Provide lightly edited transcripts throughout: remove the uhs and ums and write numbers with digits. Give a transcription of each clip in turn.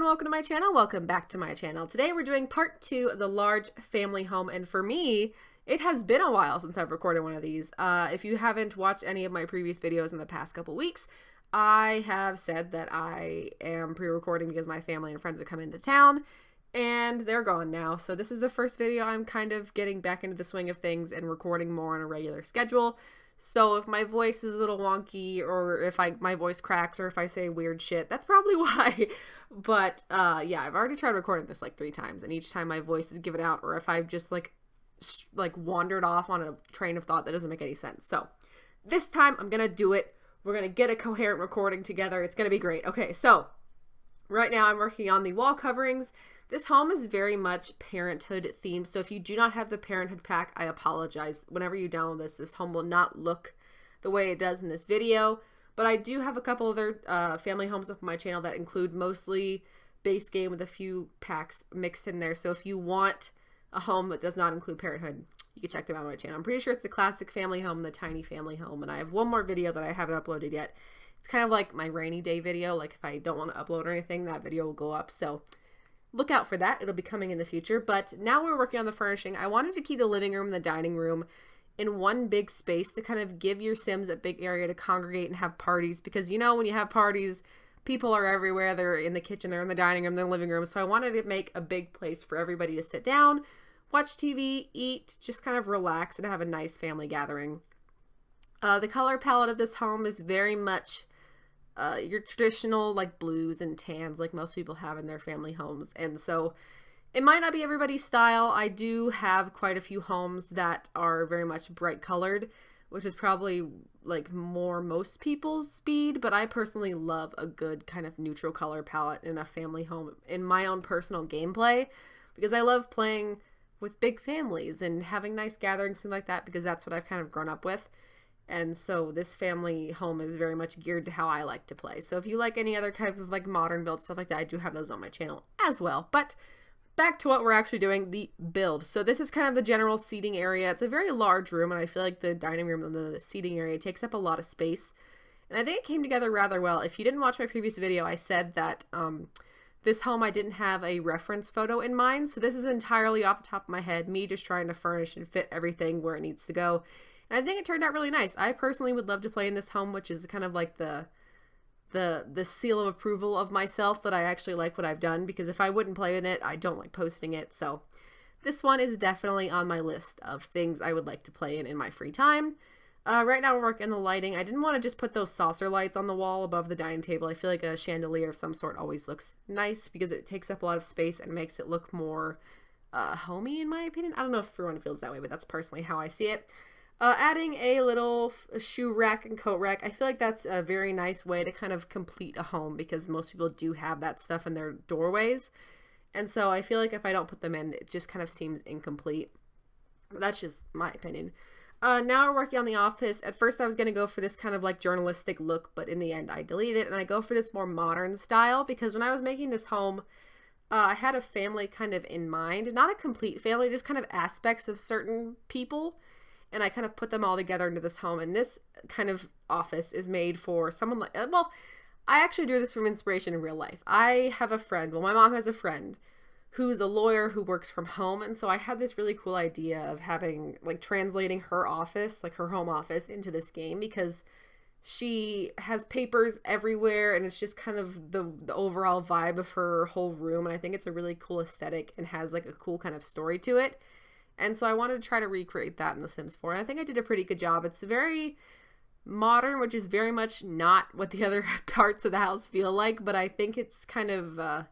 everyone, welcome to my channel. Welcome back to my channel. Today we're doing part 2 of the large family home, and for me, it has been a while since I've recorded one of these. If you haven't watched any of my previous videos in the past couple weeks, I have said that I am pre-recording because my family and friends have come into town, and they're gone now. So this is the first video I'm kind of getting back into the swing of things and recording more on a regular schedule. So if my voice is a little wonky, or if my voice cracks, or if I say weird shit, that's probably why. But yeah, I've already tried recording this like 3 times, and each time my voice is given out, or if I've just like wandered off on a train of thought that doesn't make any sense. So this time I'm gonna do it. We're gonna get a coherent recording together. It's gonna be great. Okay, so right now I'm working on the wall coverings. This home is very much parenthood themed, so if you do not have the parenthood pack, I apologize. Whenever you download this home will not look the way it does in this video, but I do have a couple other family homes up on my channel that include mostly base game with a few packs mixed in there, so if you want a home that does not include parenthood, you can check them out on my channel. I'm pretty sure it's the classic family home, the tiny family home, and I have one more video that I haven't uploaded yet. It's kind of like my rainy day video, like if I don't want to upload or anything, that video will go up, so look out for that. It'll be coming in the future. But now we're working on the furnishing. I wanted to keep the living room and the dining room in one big space to kind of give your Sims a big area to congregate and have parties, because you know when you have parties, people are everywhere. They're in the kitchen, they're in the dining room, they're in the living room. So I wanted to make a big place for everybody to sit down, watch TV, eat, just kind of relax and have a nice family gathering. The color palette of this home is very much your traditional like blues and tans like most people have in their family homes, and so it might not be everybody's style. I do have quite a few homes that are very much bright colored, which is probably like most people's speed, but I personally love a good kind of neutral color palette in a family home in my own personal gameplay, because I love playing with big families and having nice gatherings and like that, because that's what I've kind of grown up with. And so this family home is very much geared to how I like to play. So if you like any other type of like modern build, stuff like that, I do have those on my channel as well. But back to what we're actually doing, the build. So this is kind of the general seating area. It's a very large room, and I feel like the dining room and the seating area takes up a lot of space. And I think it came together rather well. If you didn't watch my previous video, I said that this home I didn't have a reference photo in mind. So this is entirely off the top of my head, me just trying to furnish and fit everything where it needs to go. And I think it turned out really nice. I personally would love to play in this home, which is kind of like the seal of approval of myself that I actually like what I've done, because if I wouldn't play in it, I don't like posting it. So this one is definitely on my list of things I would like to play in my free time. Right now we're working on the lighting. I didn't want to just put those saucer lights on the wall above the dining table. I feel like a chandelier of some sort always looks nice because it takes up a lot of space and makes it look more homey in my opinion. I don't know if everyone feels that way, but that's personally how I see it. Adding a little shoe rack and coat rack, I feel like that's a very nice way to kind of complete a home, because most people do have that stuff in their doorways. And so I feel like if I don't put them in, it just kind of seems incomplete. But that's just my opinion. Now we're working on the office. At first I was going to go for this kind of like journalistic look, but in the end I deleted it and I go for this more modern style, because when I was making this home, I had a family kind of in mind. Not a complete family, just kind of aspects of certain people. And I kind of put them all together into this home. And this kind of office is made for someone like, well, I actually do this from inspiration in real life. I have a friend, well, my mom has a friend who's a lawyer who works from home. And so I had this really cool idea of having, like, translating her office, like her home office, into this game, because she has papers everywhere and it's just kind of the overall vibe of her whole room. And I think it's a really cool aesthetic and has like a cool kind of story to it. And so I wanted to try to recreate that in The Sims 4, and I think I did a pretty good job. It's very modern, which is very much not what the other parts of the house feel like, but I think it's kind of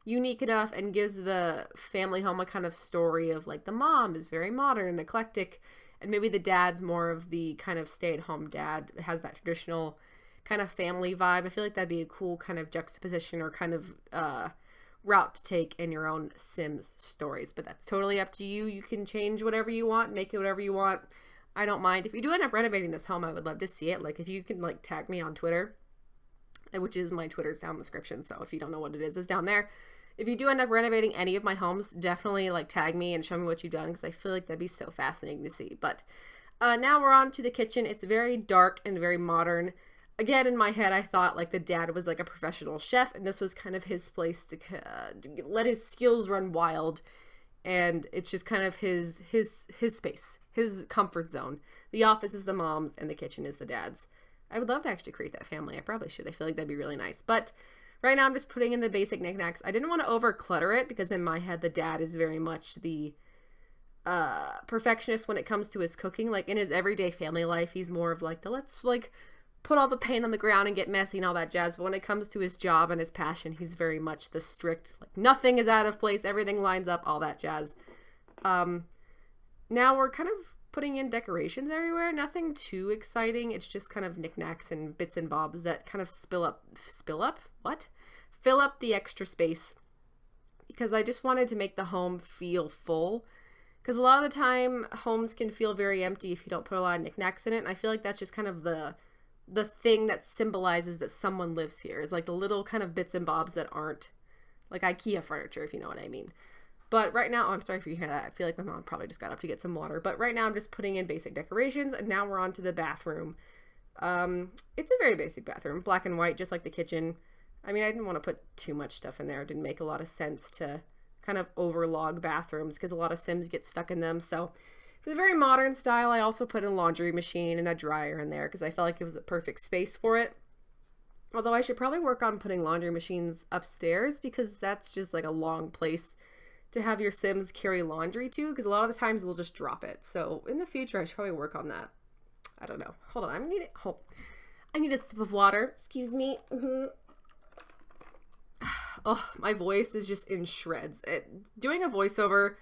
unique enough and gives the family home a kind of story of like the mom is very modern and eclectic, and maybe the dad's more of the kind of stay-at-home dad that has that traditional kind of family vibe. I feel like that'd be a cool kind of juxtaposition or kind of route to take in your own Sims stories, but that's totally up to you. You can change whatever you want, make it whatever you want. I don't mind. If you do end up renovating this home, I would love to see it. Like if you can like tag me on Twitter, which is my Twitter's down in the description, so if you don't know what it is, it's down there. If you do end up renovating any of my homes, definitely like tag me and show me what you've done, because I feel like that'd be so fascinating to see. But now we're on to the kitchen. It's very dark and very modern. again, in my head, I thought like the dad was like a professional chef, and this was kind of his place to let his skills run wild. And it's just kind of his space, his comfort zone. The office is the mom's and the kitchen is the dad's. I would love to actually create that family. I probably should. I feel like that'd be really nice. But right now I'm just putting in the basic knickknacks. I didn't want to over clutter it because in my head the dad is very much the perfectionist when it comes to his cooking. Like in his everyday family life, he's more of like let's like put all the paint on the ground and get messy and all that jazz. But when it comes to his job and his passion, he's very much the strict, like nothing is out of place, everything lines up, all that jazz. Now we're kind of putting in decorations everywhere. Nothing too exciting. It's just kind of knickknacks and bits and bobs that kind of fill up the extra space, because I just wanted to make the home feel full. Because a lot of the time, homes can feel very empty if you don't put a lot of knickknacks in it. And I feel like that's just kind of the thing that symbolizes that someone lives here, is like the little kind of bits and bobs that aren't like IKEA furniture, if you know what I mean. But right now, I'm sorry if you hear that. I feel like my mom probably just got up to get some water. But right now I'm just putting in basic decorations, and now we're on to the bathroom. It's a very basic bathroom, black and white, just like the kitchen. I mean, I didn't want to put too much stuff in there. It didn't make a lot of sense to kind of overlog bathrooms because a lot of Sims get stuck in them. So it's a very modern style. I also put a laundry machine and a dryer in there because I felt like it was a perfect space for it. Although I should probably work on putting laundry machines upstairs, because that's just like a long place to have your Sims carry laundry to, because a lot of the times they'll just drop it. So in the future, I should probably work on that. I don't know. Hold on. I need a sip of water. Excuse me. Oh, my voice is just in shreds. Doing a voiceover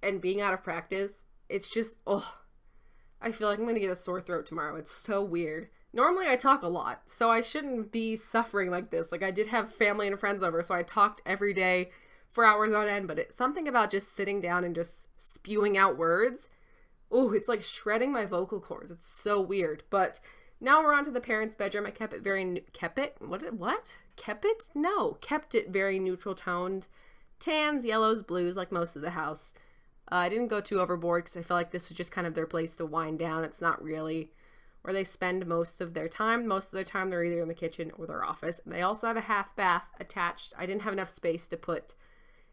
and being out of practice, it's just, I feel like I'm going to get a sore throat tomorrow. It's so weird. Normally I talk a lot, so I shouldn't be suffering like this. Like I did have family and friends over, so I talked every day for hours on end, but it's something about just sitting down and just spewing out words. Oh, it's like shredding my vocal cords. It's so weird. But now we're on to the parents' bedroom. I kept it very neutral toned. Tans, yellows, blues, like most of the house. I didn't go too overboard because I felt like this was just kind of their place to wind down. It's not really where they spend most of their time. Most of their time they're either in the kitchen or their office. And they also have a half bath attached. I didn't have enough space to put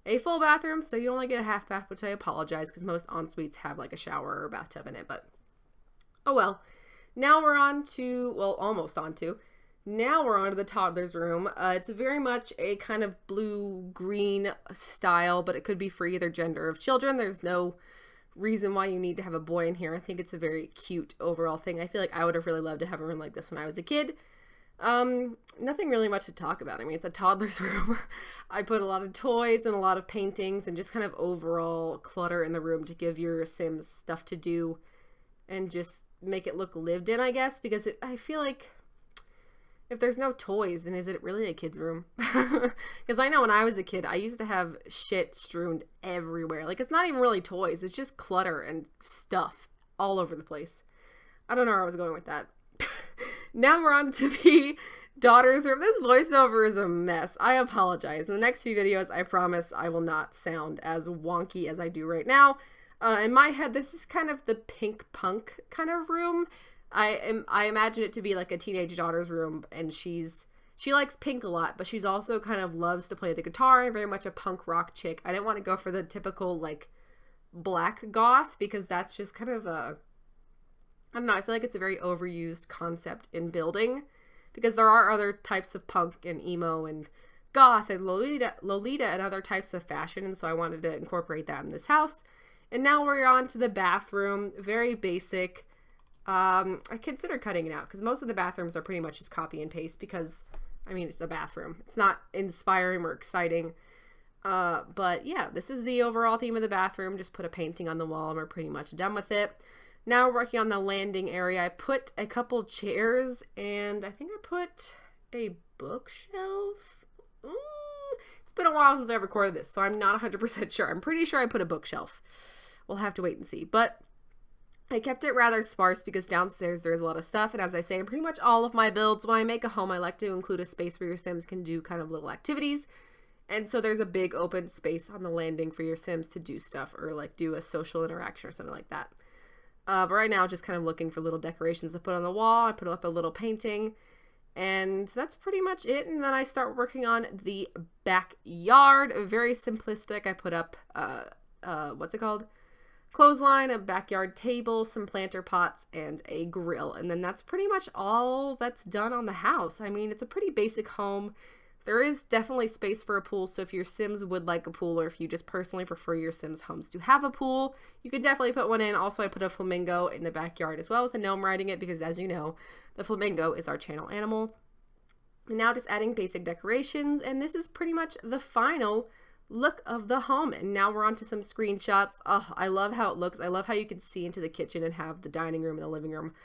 a full bathroom, so you only get a half bath, which I apologize because most ensuites have like a shower or a bathtub in it, but oh well. Now we're almost on to the toddler's room. It's very much a kind of blue-green style, but it could be for either gender of children. There's no reason why you need to have a boy in here. I think it's a very cute overall thing. I feel like I would have really loved to have a room like this when I was a kid. Nothing really much to talk about. I mean, it's a toddler's room. I put a lot of toys and a lot of paintings and just kind of overall clutter in the room to give your Sims stuff to do and just make it look lived in, I guess, because I feel like if there's no toys, then is it really a kid's room? Because I know when I was a kid, I used to have shit strewn everywhere. Like, it's not even really toys. It's just clutter and stuff all over the place. I don't know where I was going with that. Now we're on to the daughter's room. This voiceover is a mess. I apologize. In the next few videos, I promise I will not sound as wonky as I do right now. In my head, this is kind of the pink punk kind of room. I imagine it to be like a teenage daughter's room, and she likes pink a lot, but she's also kind of loves to play the guitar and very much a punk rock chick. I didn't want to go for the typical like black goth because that's just kind of I don't know, I feel like it's a very overused concept in building because there are other types of punk and emo and goth and Lolita and other types of fashion, and so I wanted to incorporate that in this house. And now we're on to the bathroom. Very basic. I consider cutting it out because most of the bathrooms are pretty much just copy and paste because, I mean, it's a bathroom. It's not inspiring or exciting. But yeah, this is the overall theme of the bathroom. Just put a painting on the wall and we're pretty much done with it. Now we're working on the landing area. I put a couple chairs and I think I put a bookshelf. It's been a while since I recorded this, so I'm not 100% sure. I'm pretty sure I put a bookshelf. We'll have to wait and see. But I kept it rather sparse because downstairs there's a lot of stuff. And as I say, in pretty much all of my builds, when I make a home, I like to include a space where your Sims can do kind of little activities. And so there's a big open space on the landing for your Sims to do stuff or like do a social interaction or something like that. But right now, just kind of looking for little decorations to put on the wall. I put up a little painting. And that's pretty much it. And then I start working on the backyard. Very simplistic. I put up, what's it called? Clothesline, a backyard table, some planter pots, and a grill. And then that's pretty much all that's done on the house. I mean, it's a pretty basic home. There is definitely space for a pool, so if your Sims would like a pool, or if you just personally prefer your Sims homes to have a pool, you could definitely put one in. Also, I put a flamingo in the backyard as well with a gnome riding it, because as you know, the flamingo is our channel animal. And now just adding basic decorations, and this is pretty much the final look of the home. And now we're on to some screenshots. Oh, I love how it looks. I love how you can see into the kitchen and have the dining room and the living room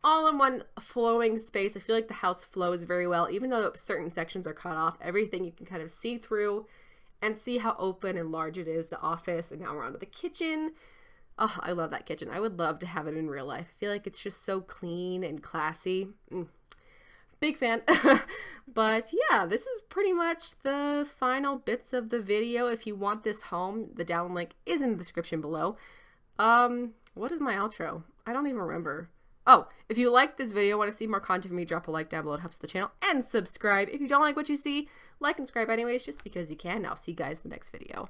all in one flowing space. I feel like the house flows very well, even though certain sections are cut off. Everything you can kind of see through and see how open and large it is, the office. And now we're onto the kitchen. Oh, I love that kitchen. I would love to have it in real life. I feel like it's just so clean and classy. Big fan. But yeah, this is pretty much the final bits of the video. If you want this home, the down link is in the description below. What is my outro? I don't even remember. Oh, if you like this video, want to see more content from me, drop a like down below. It helps the channel. And subscribe. If you don't like what you see, like and subscribe anyways, just because you can. I'll see you guys in the next video.